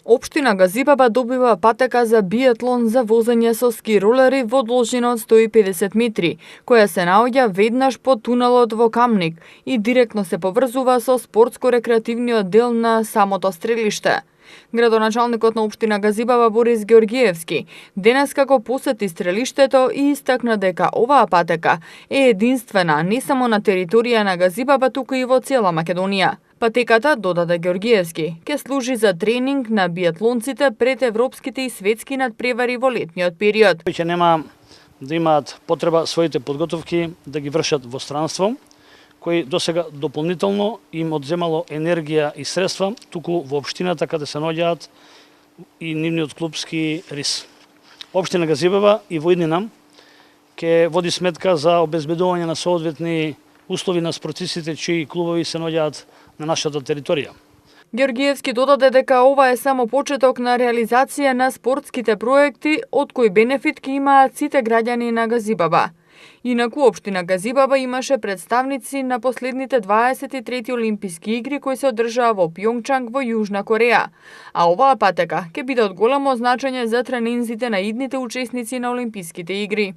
Општина Газибаба добива патека за биатлон за возење со ски ролери во должина од 150 метри, која се наоѓа веднаш по тунелот во Камник и директно се поврзува со спортско-рекреативниот дел на самото стрелиште. Градоначалникот на општина Газибаба Борис Георгиевски денес како посети стрелиштето и истакна дека оваа патека е единствена не само на територија на Газибаба, туку и во цела Македонија. Патеката, додаде Георгиевски, ќе служи за тренинг на биатлонците пред европските и светски надпревари во летниот период. Ќе нема да имаат потреба своите подготовки да ги вршат во странство, кои досега дополнително им одземало енергија и средства туку во општината каде се наоѓаат и нивниот клубски рис. Општина Газибаба и во иднина ќе води сметка за обезбедување на соодветни услови на спортистите чии клубови се наоѓаат на нашата територија. Георгиевски додаде дека ова е само почеток на реализација на спортските проекти од кои бенефит ќе имаат сите граѓани на Газибаба. Инаку општина Газибаба имаше представници на последните 23 олимписки игри кои се одржаа во Пјонгчанг во Јужна Кореја, а оваа патека ќе биде од големо значење за тренинзите на идните учесници на олимписките игри.